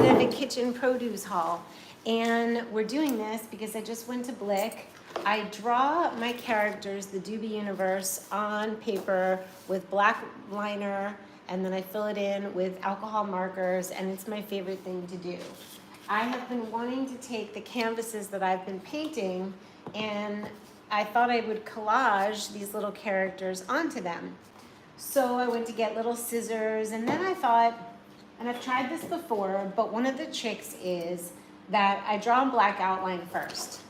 of a kitchen produce haul. And we're doing this because I just went to Blick. I draw my characters, the Doobie Universe, on paper with black liner, and then I fill it in with alcohol markers, and it's my favorite thing to do. I have been wanting to take the canvases that I've been painting, and I thought I would collage these little characters onto them. So I went to get little scissors, and then I thought, and I've tried this before, but one of the tricks is that I draw a black outline first,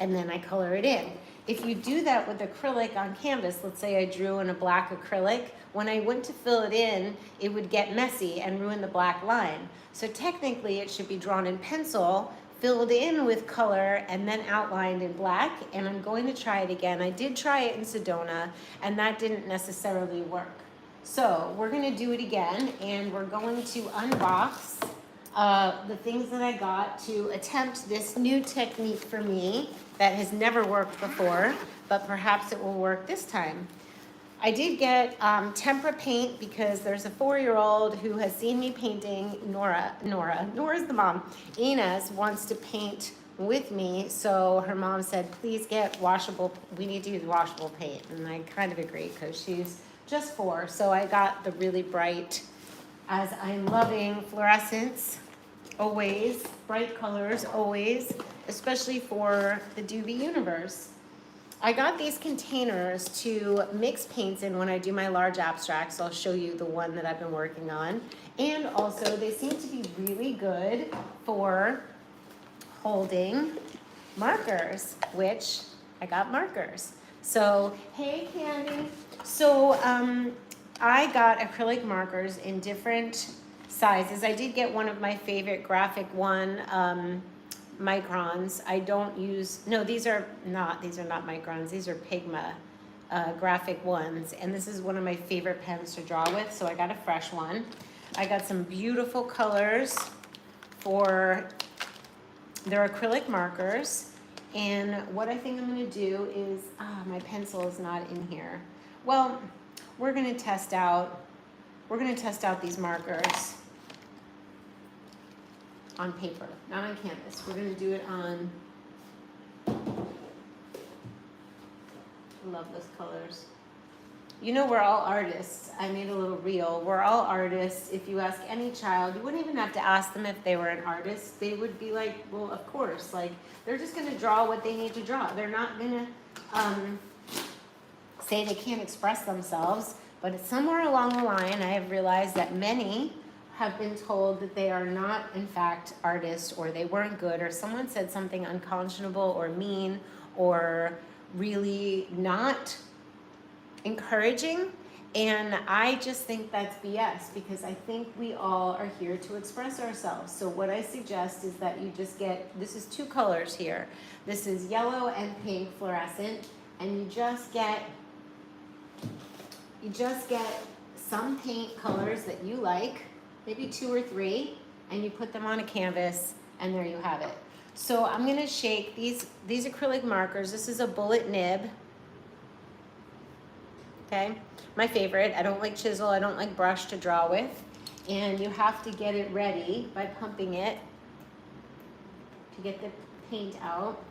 and then I color it in. If you do that with acrylic on canvas, let's say I drew in a black acrylic, when I went to fill it in, it would get messy and ruin the black line. So technically it should be drawn in pencil, filled in with color, and then outlined in black, and I'm going to try it again. I did try it in Sedona, and that didn't necessarily work. So we're gonna do it again, and we're going to unbox the things that I got to attempt this new technique for me that has never worked before, but perhaps it will work this time. I did get tempera paint because there's a 4-year-old who has seen me painting. Nora's the mom. Inez wants to paint with me, so her mom said, please get washable, we need to use washable paint. And I kind of agreed because she's just 4. So I got the really bright, as I'm loving fluorescents, always, bright colors, always, especially for the Doobie Universe. I got these containers to mix paints in when I do my large abstracts. I'll show you the one that I've been working on. And also, they seem to be really good for holding markers, which I got markers. So, hey Candy. So, I got acrylic markers in different sizes. I did get one of my favorite graphic one, microns. I don't use, no, these are not microns, these are Pigma graphic ones, and this is one of my favorite pens to draw with, so I got a fresh one. I got some beautiful colors for their acrylic markers, and what I think I'm going to do is, my pencil is not in here. Well, we're going to test out these markers on paper, not on canvas. We're going to do it on, I love those colors. You know, we're all artists. I made a little reel. We're all artists. If you ask any child, you wouldn't even have to ask them if they were an artist. They would be like, well, of course. Like, they're just going to draw what they need to draw. They're not going to say they can't express themselves. But it's somewhere along the line, I have realized that many have been told that they are not, in fact, artists, or they weren't good, or someone said something unconscionable or mean or really not encouraging. And I just think that's BS, because I think we all are here to express ourselves. So what I suggest is that you just get, this is 2 colors here. This is yellow and pink fluorescent, and you just get some paint colors that you like, maybe 2 or 3, and you put them on a canvas, and there you have it. So I'm gonna shake these acrylic markers. This is a bullet nib, okay? My favorite. I don't like chisel, I don't like brush to draw with. And you have to get it ready by pumping it to get the paint out.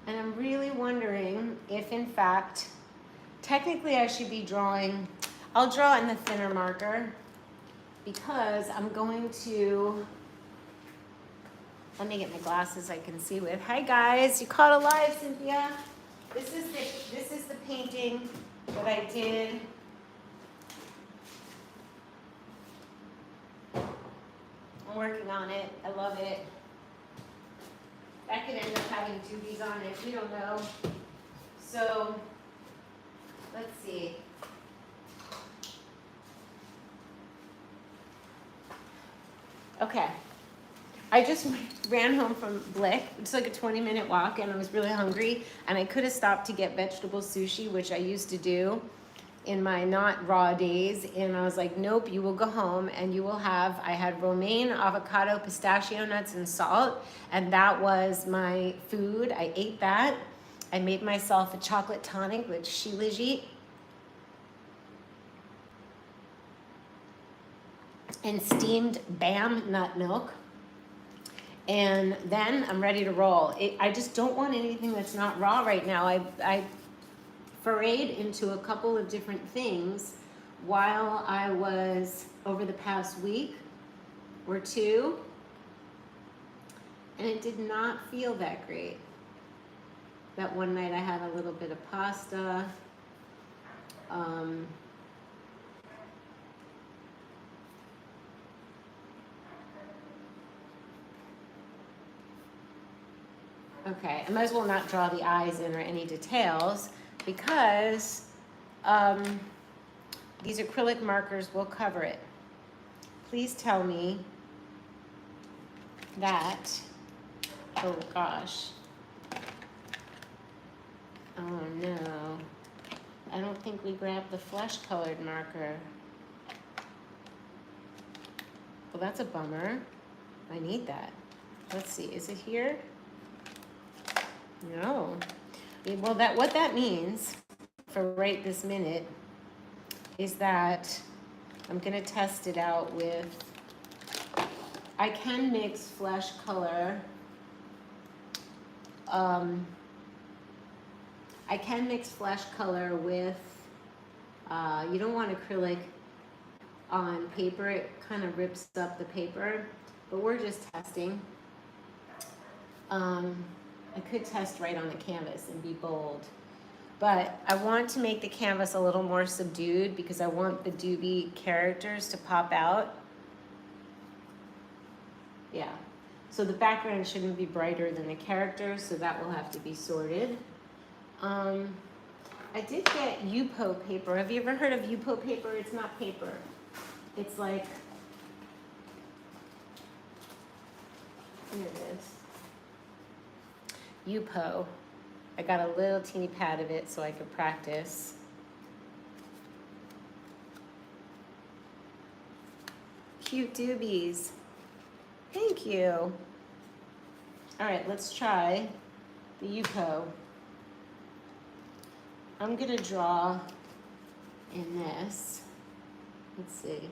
And I'm really wondering if, in fact, technically I should be drawing, I'll draw in the thinner marker, because I'm going to, let me get my glasses I can see with. Hi guys, you caught alive, Cynthia. This is the painting that I did. I'm working on it, I love it. That could end up having doobies on it, we don't know. So, let's see. Okay, I just ran home from Blick. It's like a 20-minute walk, and I was really hungry, and I could have stopped to get vegetable sushi, which I used to do in my not raw days, and I was like, nope, you will go home and you will have, I had romaine, avocado, pistachio nuts, and salt, and that was my food. I ate that. I made myself a chocolate tonic with shilajit. and steamed Bam nut milk. And then I'm ready to roll. I just don't want anything that's not raw right now. I forayed into a couple of different things while I was over the past week or two, and it did not feel that great. That one night I had a little bit of pasta. Okay, I might as well not draw the eyes in or any details because these acrylic markers will cover it. Please tell me that, oh gosh. Oh no, I don't think we grabbed the flesh colored marker. Well, that's a bummer. I need that. Let's see, is it here? No. Well, what that means for right this minute is that I'm gonna test it out with, I can mix flesh color. I can mix flesh color with, you don't want acrylic on paper, it kind of rips up the paper, but we're just testing. I could test right on the canvas and be bold, but I want to make the canvas a little more subdued because I want the doobie characters to pop out. Yeah, so the background shouldn't be brighter than the characters, so that will have to be sorted. I did get Yupo paper. Have you ever heard of Yupo paper? It's not paper. It's like, here it is. Yupo. I got a little teeny pad of it so I could practice. Cute doobies. Thank you. All right, let's try the Yupo. I'm gonna draw in this. Let's see.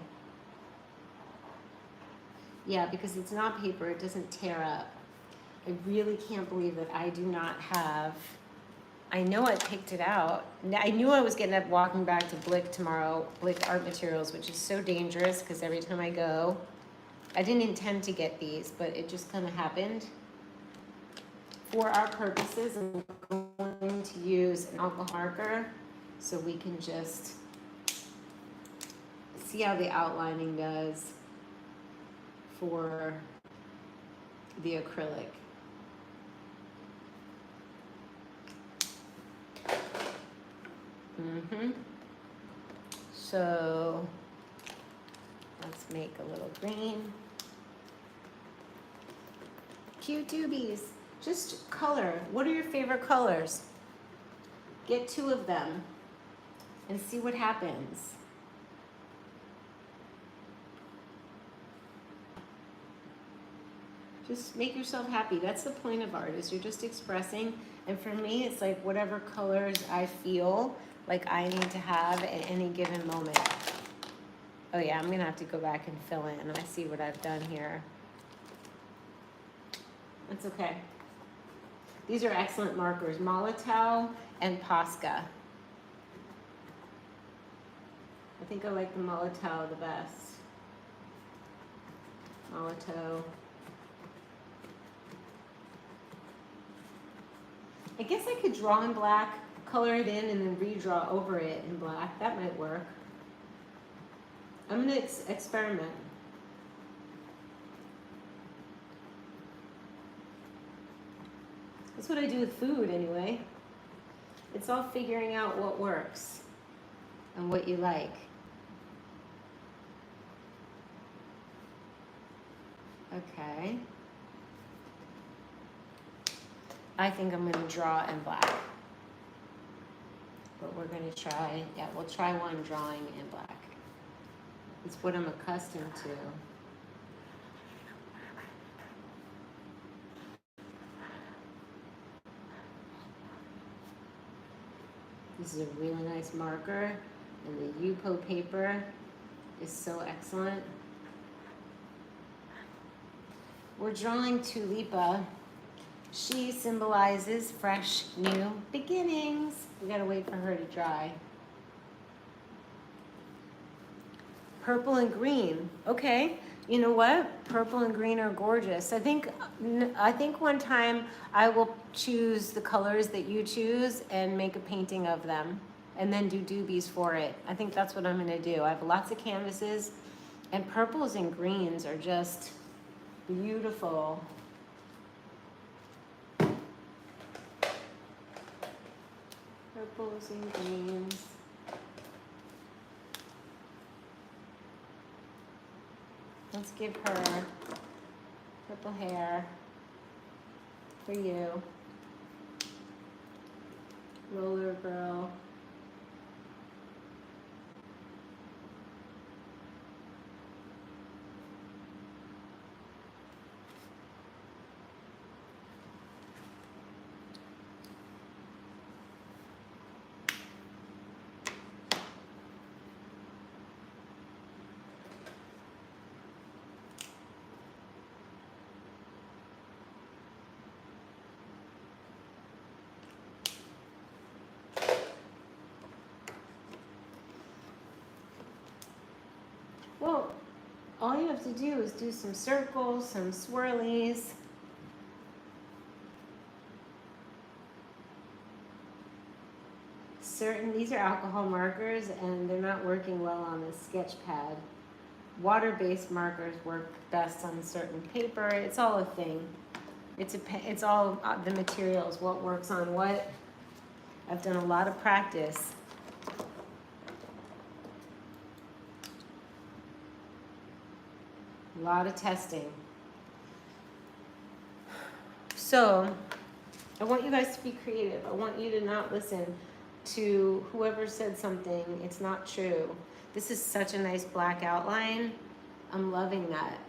Yeah, because it's not paper, it doesn't tear up. I really can't believe that I do not have, I know I picked it out. I knew I was getting up walking back to Blick tomorrow, Blick Art Materials, which is so dangerous because every time I go, I didn't intend to get these, but it just kind of happened. For our purposes, I'm going to use an alcohol marker so we can just see how the outlining does for the acrylic. So let's make a little green. Cute doobies. Just color. What are your favorite colors? Get 2 of them and see what happens. Just make yourself happy. That's the point of art, is you're just expressing. And for me, it's like whatever colors I feel like I need to have at any given moment. Oh yeah, I'm gonna have to go back and fill in. I see what I've done here. That's okay. These are excellent markers, Molotow and Posca. I think I like the Molotow the best. Molotow. I guess I could draw in black, color it in, and then redraw over it in black. That might work. I'm gonna experiment. That's what I do with food anyway. It's all figuring out what works and what you like. Okay. I think I'm gonna draw in black. But we're gonna try, yeah, we'll try one drawing in black. It's what I'm accustomed to. This is a really nice marker, and the Yupo paper is so excellent. we're drawing Tulipa. She symbolizes fresh, new beginnings. We gotta wait for her to dry. Purple and green. Okay, you know what? Purple and green are gorgeous. I think one time I will choose the colors that you choose and make a painting of them, and then do doobies for it. I think that's what I'm gonna do. I have lots of canvases, and purples and greens are just beautiful. Purples and greens. Let's give her purple hair for you. Roller girl. Well, all you have to do is do some circles, some swirlies. These are alcohol markers and they're not working well on this sketch pad. Water-based markers work best on certain paper. It's all a thing. It's all the materials, what works on what. I've done a lot of practice. A lot of testing. So, I want you guys to be creative. I want you to not listen to whoever said something. It's not true. This is such a nice black outline. I'm loving that.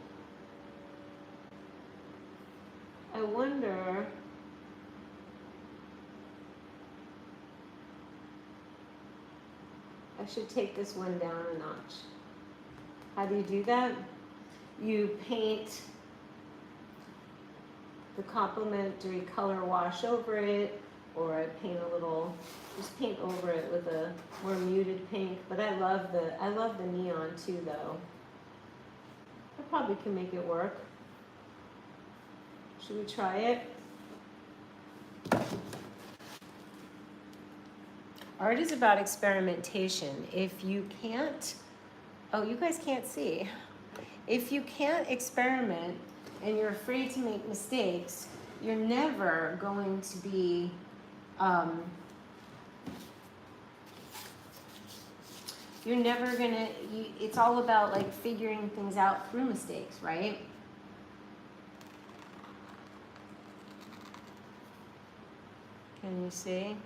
I wonder, I should take this one down a notch. How do you do that? You paint the complementary color wash over it, or I paint a little, just paint over it with a more muted pink. But I love the neon too, though. I probably can make it work. Should we try it? Art is about experimentation. If you can't, oh, you guys can't see. If you can't experiment and you're afraid to make mistakes, you're never going to be, you're never gonna, it's all about like figuring things out through mistakes, right? Can you see?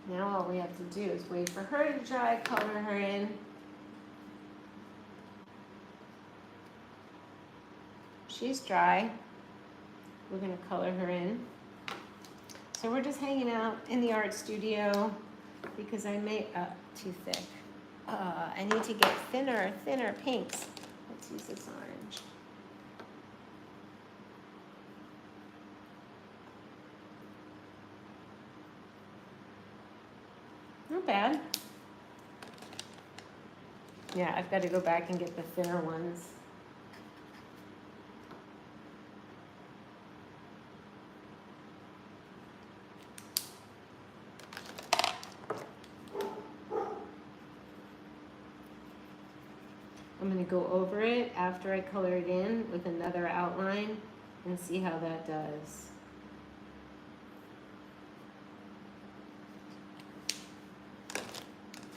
Now all we have to do is wait for her to dry, color her in. She's dry. We're gonna color her in. So we're just hanging out in the art studio because I made, too thick. I need to get thinner pinks. Let's use this orange. Not bad. Yeah, I've got to go back and get the thinner ones. I'm going to go over it after I color it in with another outline and see how that does.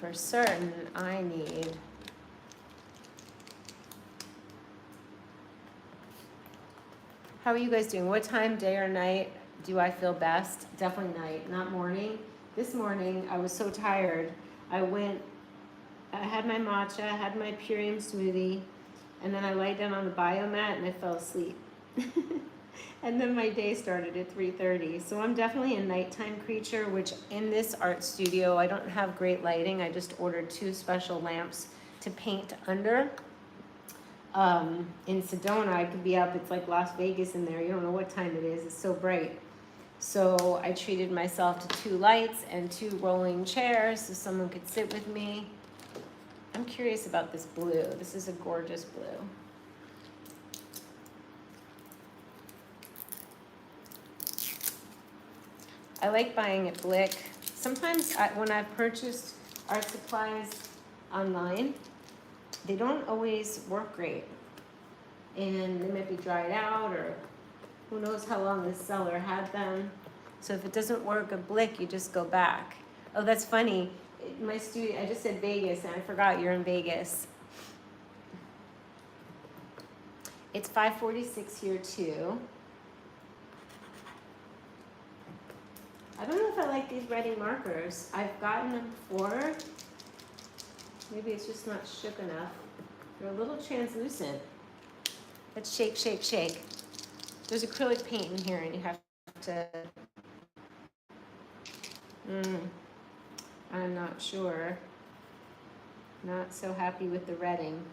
For certain, I need how are you guys doing? What time, day or night, do I feel best? Definitely night, not morning. This morning, I was so tired. I had my matcha, I had my Purium smoothie, and then I laid down on the biomat and I fell asleep. And then my day started at 3:30. So I'm definitely a nighttime creature, which in this art studio, I don't have great lighting. I just ordered 2 special lamps to paint under. In Sedona, I could be up, it's like Las Vegas in there. You don't know what time it is, it's so bright. So I treated myself to 2 lights and 2 rolling chairs so someone could sit with me. I'm curious about this blue. This is a gorgeous blue. I like buying at Blick. Sometimes when I've purchased art supplies online, they don't always work great. And they might be dried out, or who knows how long the seller had them. So if it doesn't work at Blick, you just go back. Oh, that's funny. My studio, I just said Vegas, and I forgot you're in Vegas. It's 5:46 here too. I don't know if I like these Reading markers. I've gotten them before. Maybe it's just not shook enough. They're a little translucent. Let's shake, shake, shake. There's acrylic paint in here and you have to... I'm not sure. Not so happy with the Reading.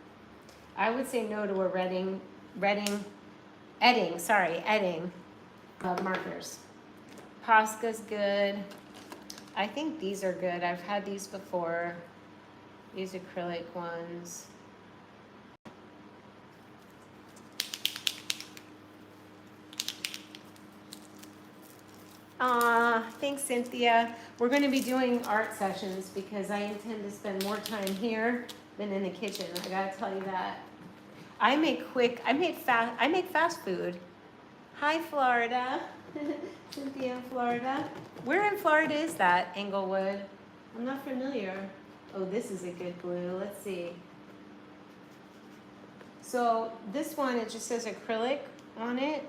I would say no to a Edding markers. Posca's good. I think these are good. I've had these before. These acrylic ones. Thanks, Cynthia. We're going to be doing art sessions because I intend to spend more time here than in the kitchen. I gotta tell you that. I make fast food. Hi, Florida. Cynthia in Florida. Where in Florida is that, Englewood? I'm not familiar. Oh, this is a good blue. Let's see. So this one, it just says acrylic on it.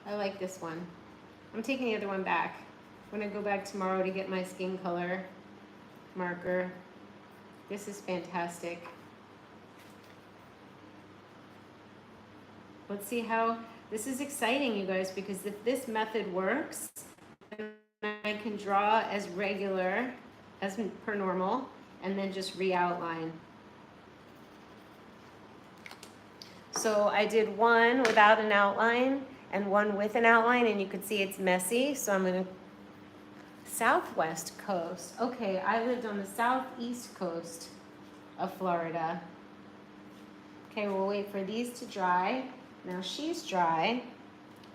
I like this one. I'm taking the other one back. I'm gonna go back tomorrow to get my skin color marker. This is fantastic. Let's see how, this is exciting, you guys, because if this method works, then I can draw as regular as per normal and then just re-outline. So I did one without an outline and one with an outline, and you can see it's messy. So I'm gonna, southwest coast. Okay, I lived on the southeast coast of Florida. Okay, we'll wait for these to dry. Now she's dry.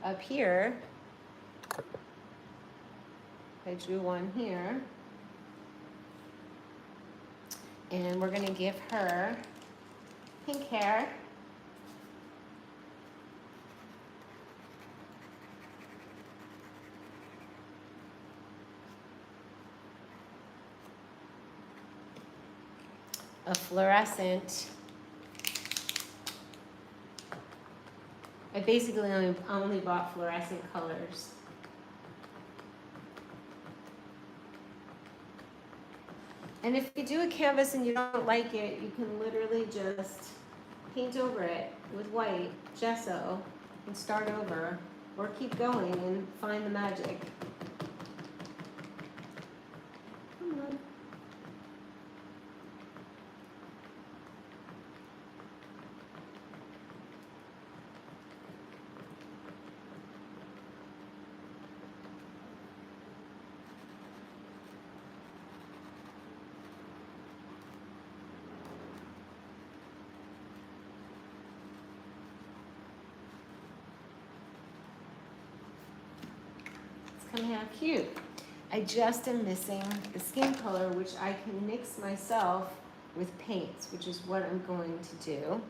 Up here, I drew one here. And we're gonna give her pink hair. A fluorescent. I basically only bought fluorescent colors. And if you do a canvas and you don't like it, you can literally just paint over it with white gesso and start over, or keep going and find the magic. Come on. How cute. I just am missing the skin color, which I can mix myself with paints, which is what I'm going to do.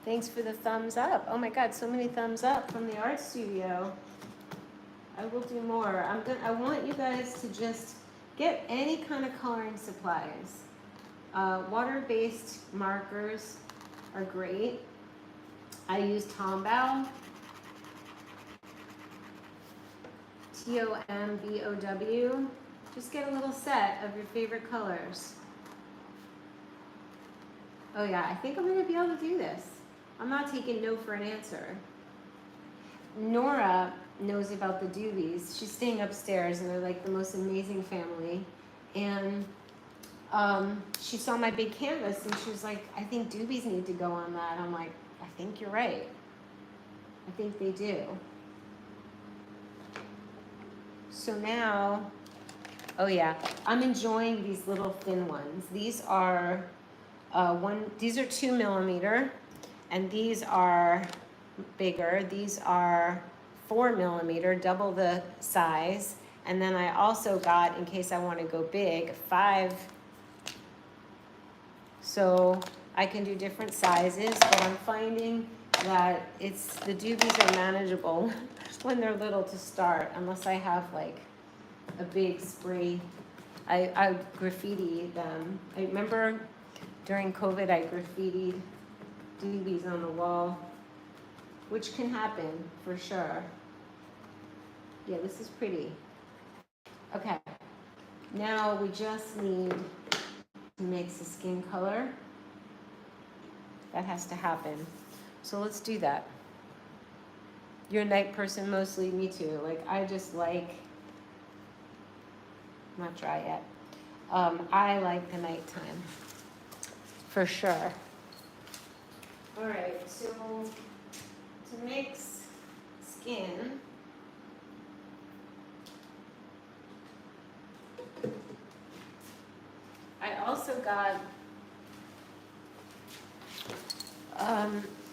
Thanks for the thumbs up. Oh my God, so many thumbs up from the art studio. I will do more. I want you guys to just get any kind of coloring supplies. Water-based markers are great. I use Tombow, Tombow. Just get a little set of your favorite colors. Oh yeah, I think I'm gonna be able to do this. I'm not taking no for an answer. Nora knows about the Doobies. She's staying upstairs and they're like the most amazing family. And she saw my big canvas and she was like, I think Doobies need to go on that. I'm like, I think you're right. I think they do. So now, oh yeah, I'm enjoying these little thin ones. These are these are 2 millimeter, and these are bigger. These are 4 millimeter, double the size. And then I also got, in case I want to go big, 5. So I can do different sizes, but I'm finding that the Doobies are manageable when they're little to start, unless I have like a big spray. I graffiti them. I remember during COVID, I graffitied Doobies on the wall, which can happen for sure. Yeah, this is pretty. Okay, now we just need to mix the skin color. That has to happen. So let's do that. You're a night person mostly, me too. Like, I just like, not dry yet. I like the nighttime, for sure. All right, so to mix skin, I also got,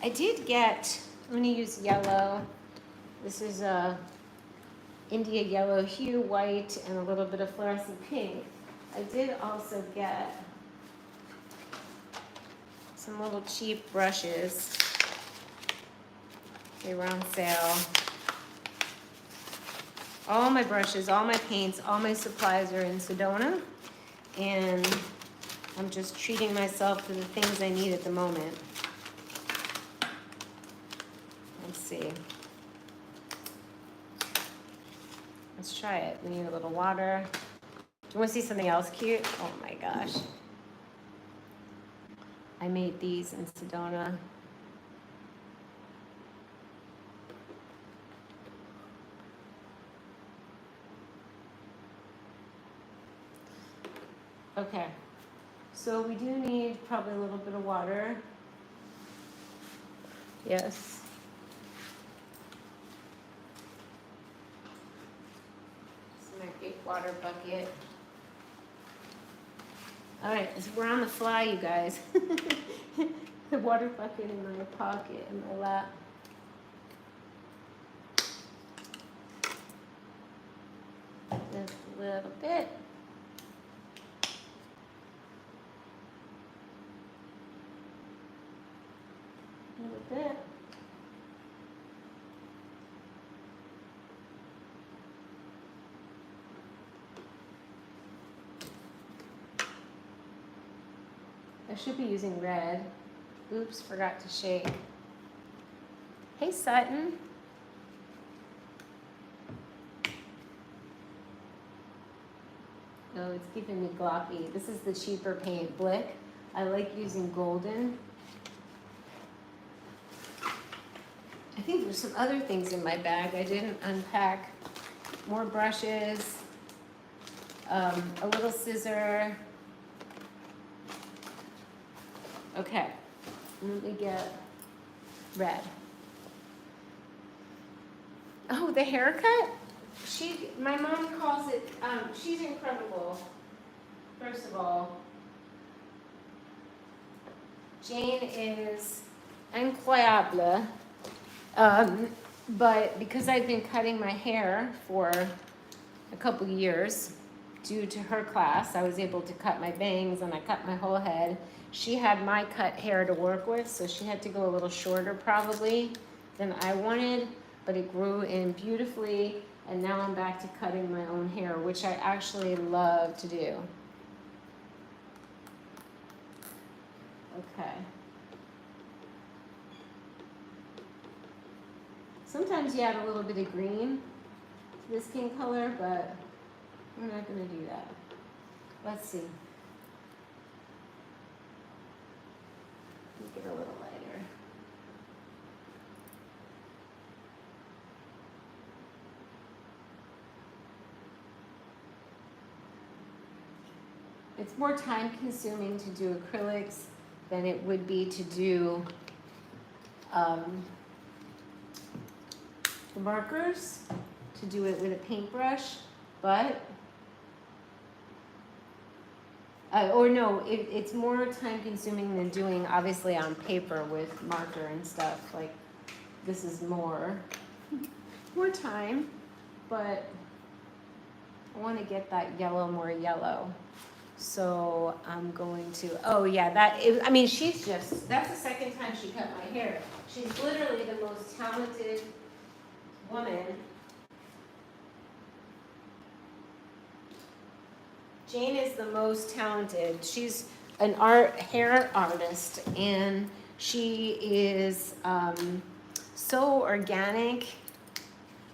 I did get, I'm gonna use yellow. This is a India yellow hue, white, and a little bit of fluorescent pink. I did also get some little cheap brushes. They were on sale. All my brushes, all my paints, all my supplies are in Sedona. And I'm just treating myself to the things I need at the moment. Let's see. Let's try it. We need a little water. Do you want to see something else cute? Oh my gosh. I made these in Sedona. Okay, so we do need probably a little bit of water. Yes. This is my big water bucket. All right, we're on the fly, you guys. The water bucket in my pocket, in my lap. Just a little bit. A little bit. I should be using red. Oops, forgot to shake. Hey, Sutton. Oh, it's keeping me gloppy. This is the cheaper paint, Blick. I like using golden. I think there's some other things in my bag I didn't unpack. More brushes, a little scissor. Okay, let me get red. Oh, the haircut? My mom calls it, she's incredible. First of all, Jane is incroyable. But because I've been cutting my hair for a couple years, due to her class, I was able to cut my bangs and I cut my whole head. She had my cut hair to work with, so she had to go a little shorter probably than I wanted, but it grew in beautifully, and now I'm back to cutting my own hair, which I actually love to do. Okay. Sometimes you add a little bit of green to the skin color, but we're not going to do that. Let's see. Make it a little lighter. It's more time consuming to do acrylics than it would be to do the markers, to do it with a paintbrush, but or no, it's more time consuming than doing obviously on paper with marker and stuff. Like this is more time, but I want to get that yellow more yellow. So I'm going to, oh yeah, I mean, she's just, that's the second time she cut my hair. She's literally the most talented woman. Jane is the most talented. She's an hair artist, and she is so organic,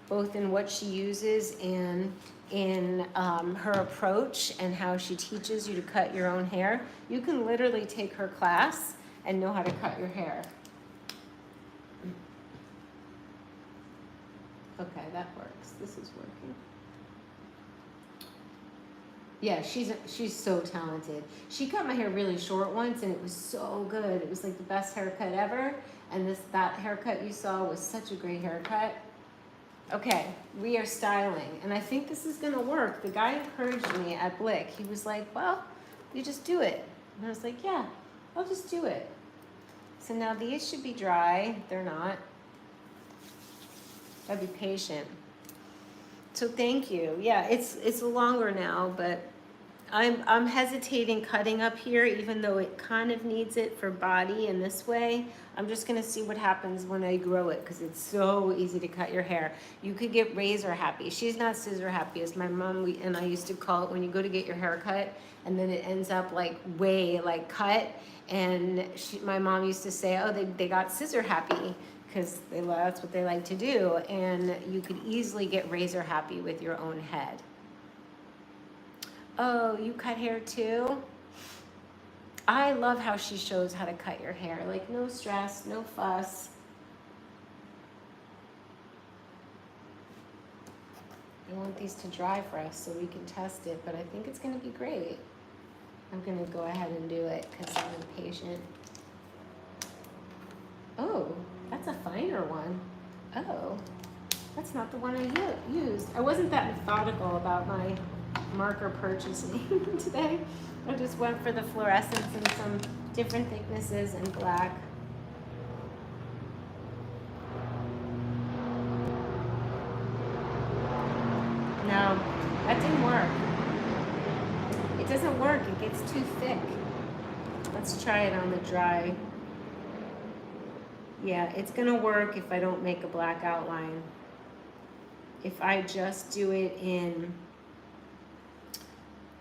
both in what she uses and in her approach and how she teaches you to cut your own hair. You can literally take her class and know how to cut your hair. Okay, that works. This is working. Yeah, she's so talented. She cut my hair really short once, and it was so good. It was like the best haircut ever. And that haircut you saw was such a great haircut. Okay, we are styling, and I think this is gonna work. The guy encouraged me at Blick. He was like, well, you just do it. And I was like, yeah, I'll just do it. So now these should be dry. They're not. Gotta be patient. So thank you. Yeah, it's longer now, but I'm hesitating cutting up here, even though it kind of needs it for body in this way. I'm just gonna see what happens when I grow it, because it's so easy to cut your hair. You could get razor happy. She's not scissor happy, as my mom and I used to call it, when you go to get your hair cut and then it ends up like way like cut. And my mom used to say, oh, they got scissor happy, because that's what they like to do. And you could easily get razor happy with your own head. Oh, you cut hair too? I love how she shows how to cut your hair. Like, no stress, no fuss. I want these to dry for us so we can test it, but I think it's gonna be great. I'm gonna go ahead and do it because I'm impatient. Oh, that's a finer one. Oh, that's not the one I used. I wasn't that methodical about my marker purchasing today. I just went for the fluorescence and some different thicknesses and black. No, that didn't work. It doesn't work, it gets too thick. Let's try it on the dry. Yeah, it's gonna work if I don't make a black outline. If I just do it in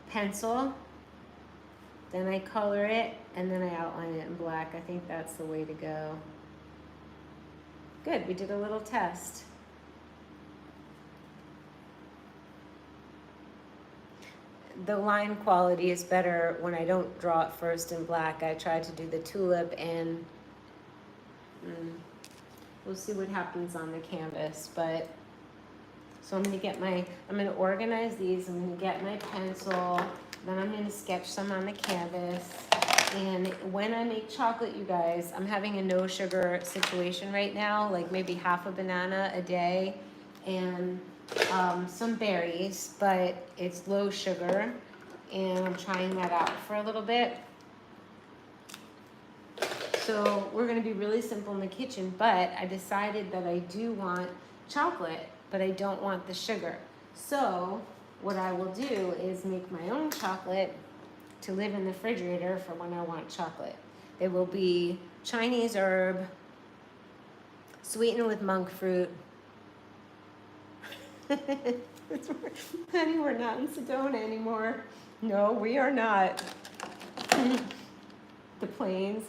pencil, then I color it, and then I outline it in black. I think that's the way to go. Good, we did a little test. The line quality is better when I don't draw it first in black. I tried to do the tulip, and we'll see what happens on the canvas. But so I'm gonna organize these. I'm gonna get my pencil, then I'm gonna sketch some on the canvas. And when I make chocolate, you guys, I'm having a no sugar situation right now, like maybe half a banana a day and some berries, but it's low sugar, and I'm trying that out for a little bit. So we're gonna be really simple in the kitchen, but I decided that I do want chocolate, but I don't want the sugar. So what I will do is make my own chocolate to live in the refrigerator for when I want chocolate. It will be Chinese herb, sweetened with monk fruit. Honey, we're not in Sedona anymore. No, we are not. The planes.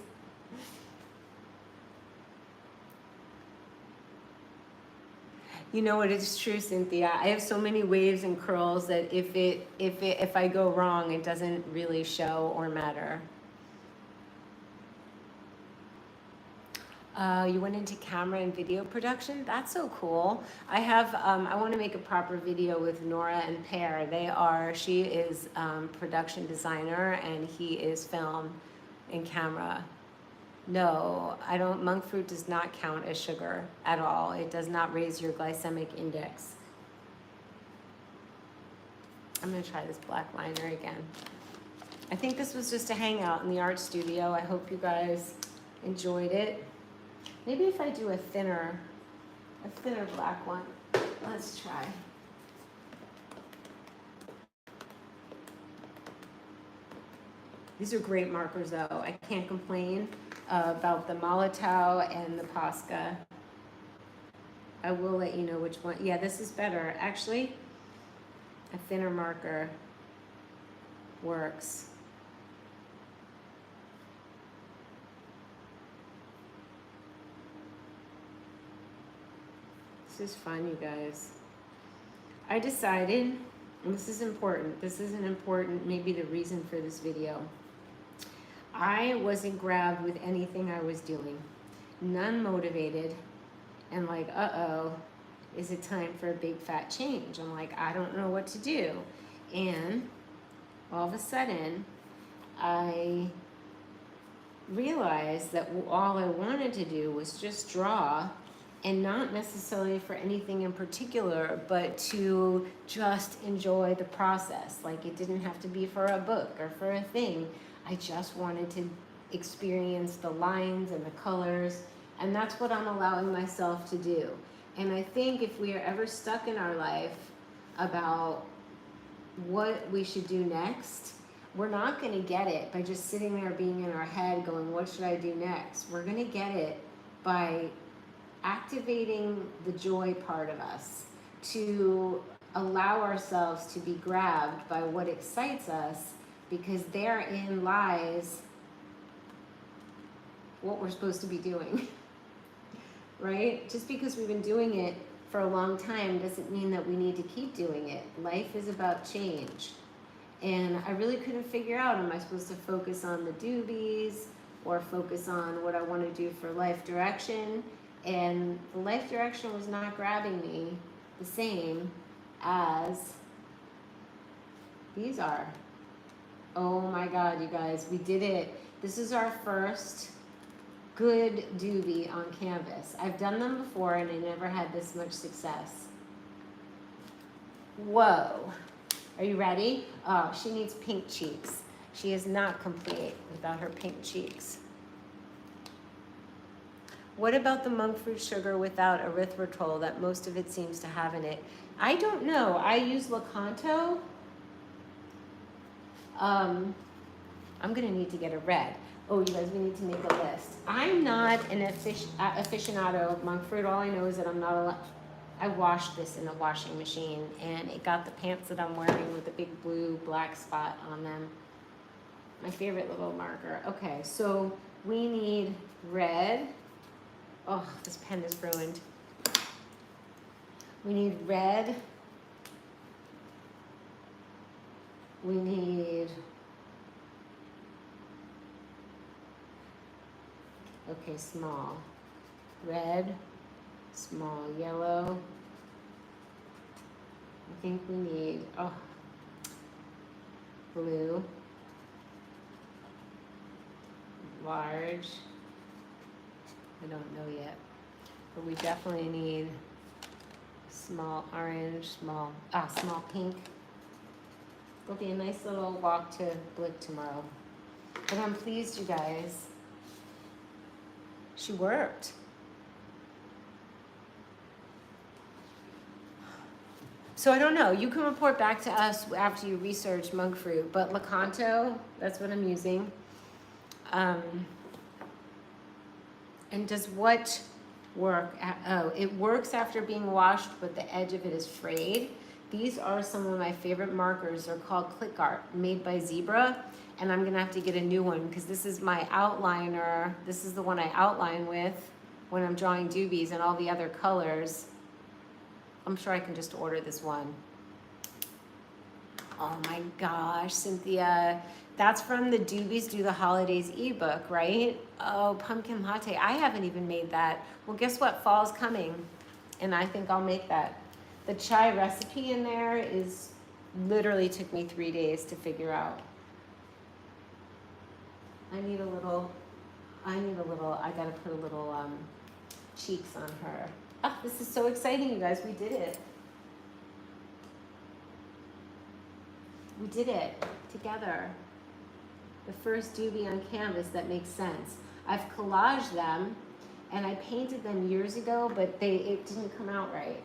You know what? It's true, Cynthia. I have so many waves and curls that if I go wrong, it doesn't really show or matter. You went into camera and video production? That's so cool. I have, I want to make a proper video with Nora and Pear. She is production designer and he is film and camera. No, I don't, monk fruit does not count as sugar at all. It does not raise your glycemic index. I'm gonna try this black liner again. I think this was just a hangout in the art studio. I hope you guys enjoyed it. Maybe if I do a thinner black one. Let's try. These are great markers though. I can't complain about the Molotow and the Posca. I will let you know which one. Yeah, this is better. Actually, a thinner marker works. This is fun, you guys. I decided, and this is important, maybe the reason for this video. I wasn't grabbed with anything I was doing, none motivated, and like, uh-oh, is it time for a big fat change? I'm like, I don't know what to do. And all of a sudden, I realized that all I wanted to do was just draw, and not necessarily for anything in particular, but to just enjoy the process. Like, it didn't have to be for a book or for a thing. I just wanted to experience the lines and the colors, and that's what I'm allowing myself to do. And I think if we are ever stuck in our life about what we should do next, we're not gonna get it by just sitting there being in our head going, what should I do next? We're gonna get it by activating the joy part of us, to allow ourselves to be grabbed by what excites us, because therein lies what we're supposed to be doing, right? Just because we've been doing it for a long time doesn't mean that we need to keep doing it. Life is about change. And I really couldn't figure out, am I supposed to focus on the doobies or focus on what I want to do for life direction? And the life direction was not grabbing me the same as these are. Oh my God, you guys, we did it. This is our first good doobie on canvas. I've done them before and I never had this much success. Whoa. Are you ready? Oh, she needs pink cheeks. She is not complete without her pink cheeks. What about the monk fruit sugar without erythritol that most of it seems to have in it? I don't know. I use Lecanto. I'm gonna need to get a red. Oh, you guys, we need to make a list. I'm not an aficionado of monk fruit. All I know is that I'm not allowed. I washed this in a washing machine and it got the pants that I'm wearing with the big blue black spot on them. My favorite little marker. Okay, so we need red. Oh, this pen is ruined. We need red. We need, okay, small. Red, small yellow. I think we need, oh, blue. Large. I don't know yet, but we definitely need small orange, small pink. It'll be a nice little walk to Blick tomorrow. But I'm pleased, you guys. She worked. So I don't know. You can report back to us after you research monk fruit, but Lecanto, that's what I'm using. And does what work? Oh, it works after being washed, but the edge of it is frayed. These are some of my favorite markers. They're called Click Art, made by Zebra. And I'm gonna have to get a new one because this is my outliner. This is the one I outline with when I'm drawing doobies, and all the other colors. I'm sure I can just order this one. Oh my gosh, Cynthia. That's from the Doobies Do the Holidays ebook, right? Oh, pumpkin latte. I haven't even made that. Well, guess what? Fall's coming, and I think I'll make that. The chai recipe in there is literally took me 3 days to figure out. I gotta put a little cheeks on her. Oh, this is so exciting, you guys. We did it. We did it together. The first doobie on canvas that makes sense. I've collaged them and I painted them years ago, but it didn't come out right.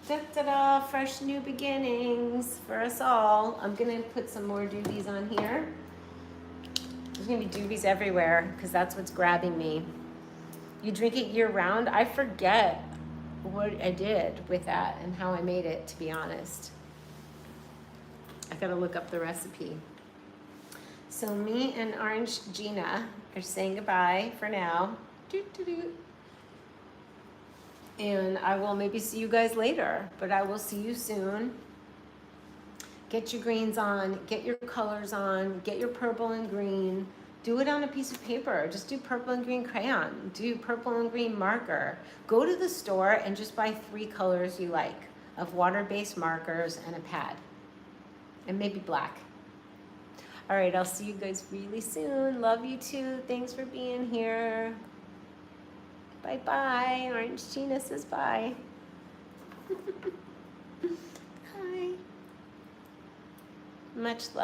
Da-da-da, fresh new beginnings for us all. I'm gonna put some more doobies on here. There's gonna be doobies everywhere because that's what's grabbing me. You drink it year round? I forget what I did with that and how I made it, to be honest. I gotta look up the recipe. So me and Orange Gina are saying goodbye for now. And I will maybe see you guys later, but I will see you soon. Get your greens on, get your colors on, get your purple and green. Do it on a piece of paper. Just do purple and green crayon. Do purple and green marker. Go to the store and just buy 3 colors you like of water-based markers and a pad. And maybe black. All right, I'll see you guys really soon. Love you too. Thanks for being here. Bye-bye. Orange Gina says bye. Hi. Much love.